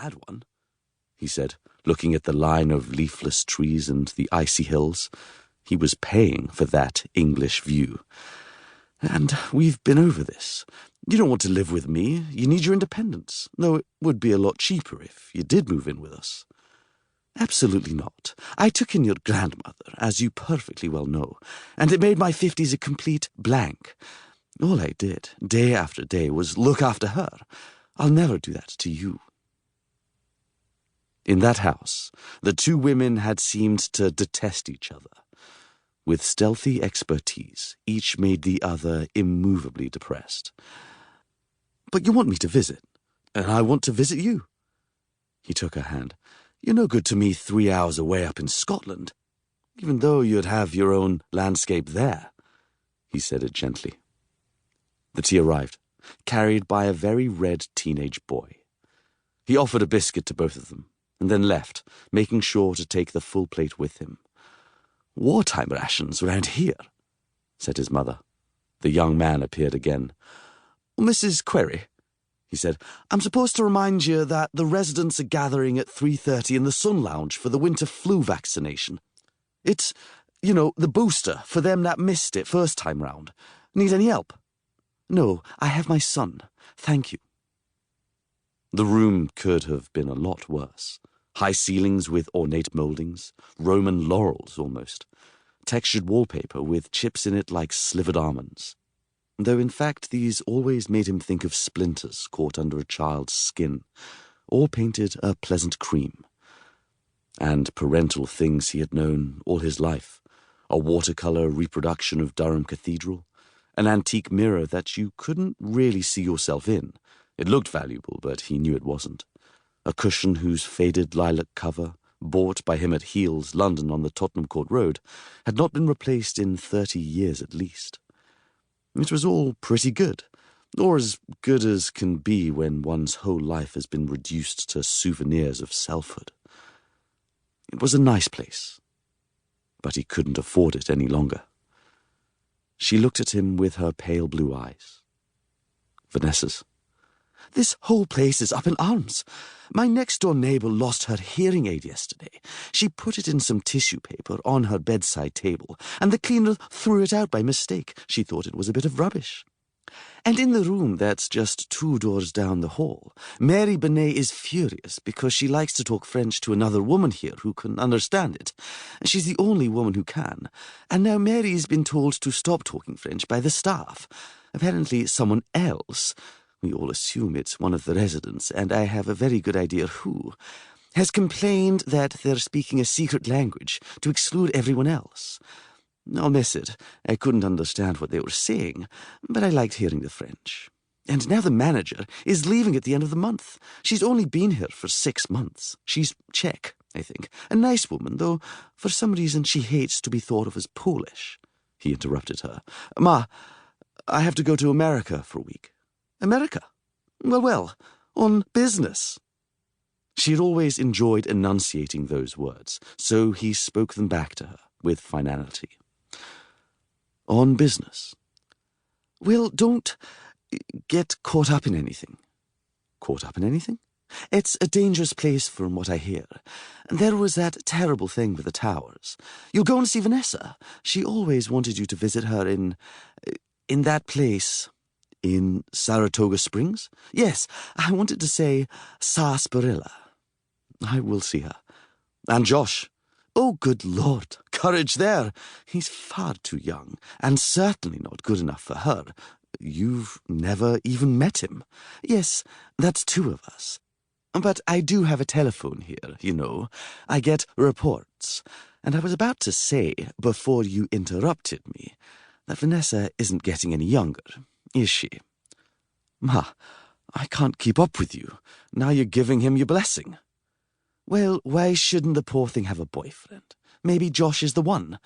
bad one," he said, looking at the line of leafless trees and the icy hills. He was paying for that English view. "And we've been over this. You don't want to live with me. You need your independence, though it would be a lot cheaper if you did move in with us." "Absolutely not. I took in your grandmother, as you perfectly well know, and it made my 50s a complete blank. All I did, day after day, was look after her. I'll never do that to you." In that house, the two women had seemed to detest each other. With stealthy expertise, each made the other immovably depressed. "But you want me to visit, and I want to visit you." He took her hand. "You're no good to me 3 hours away up in Scotland, even though you'd have your own landscape there." He said it gently. The tea arrived, carried by a very red teenage boy. He offered a biscuit to both of them, and then left, making sure to take the full plate with him. "Wartime rations round here," said his mother. The young man appeared again. "Mrs. Querry," he said, "I'm supposed to remind you that the residents are gathering at 3:30 in the Sun Lounge for the winter flu vaccination. It's, the booster for them that missed it first time round. Need any help?" "No, I have my son. Thank you." The room could have been a lot worse. High ceilings with ornate mouldings, Roman laurels almost, textured wallpaper with chips in it like slivered almonds, though in fact these always made him think of splinters caught under a child's skin, or painted a pleasant cream. And parental things he had known all his life, a watercolour reproduction of Durham Cathedral, an antique mirror that you couldn't really see yourself in. It looked valuable, but he knew it wasn't. A cushion whose faded lilac cover, bought by him at Heels, London on the Tottenham Court Road, had not been replaced in 30 years at least. It was all pretty good, or as good as can be when one's whole life has been reduced to souvenirs of selfhood. It was a nice place, but he couldn't afford it any longer. She looked at him with her pale blue eyes. "Vanessas." "This whole place is up in arms. My next-door neighbour lost her hearing aid yesterday. She put it in some tissue paper on her bedside table, and the cleaner threw it out by mistake. She thought it was a bit of rubbish. And in the room that's just 2 doors down the hall, Mary Benet is furious because she likes to talk French to another woman here who can understand it. She's the only woman who can, and now Mary's been told to stop talking French by the staff. Apparently someone else— we all assume it's one of the residents, and I have a very good idea who— has complained that they're speaking a secret language to exclude everyone else. I'll miss it. I couldn't understand what they were saying, but I liked hearing the French. And now the manager is leaving at the end of the month. She's only been here for 6 months. She's Czech, I think. A nice woman, though for some reason she hates to be thought of as Polish." He interrupted her. "Ma, I have to go to America for a week." "America? Well, on business." She had always enjoyed enunciating those words, so he spoke them back to her with finality. "On business." "Well, don't get caught up in anything." "Caught up in anything?" "It's a dangerous place from what I hear. There was that terrible thing with the towers. You'll go and see Vanessa. She always wanted you to visit her in that place." "In Saratoga Springs?" "Yes, I wanted to say sarsaparilla." "I will see her." "And Josh." "Oh, good Lord, courage there. He's far too young, and certainly not good enough for her. You've never even met him." "Yes, that's 2 of us. But I do have a telephone here, you know. I get reports. And I was about to say, before you interrupted me, that Vanessa isn't getting any younger, is she?" "Ma, I can't keep up with you. Now you're giving him your blessing." "Well, why shouldn't the poor thing have a boyfriend? Maybe Josh is the one.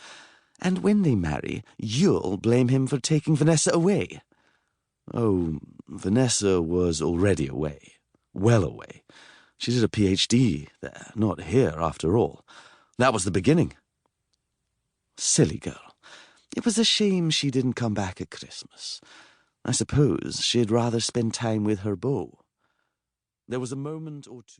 And when they marry, you'll blame him for taking Vanessa away." "Oh, Vanessa was already away. Well away. She did a PhD there, not here, after all. That was the beginning." "Silly girl. It was a shame she didn't come back at Christmas. I suppose she'd rather spend time with her beau." There was a moment or two.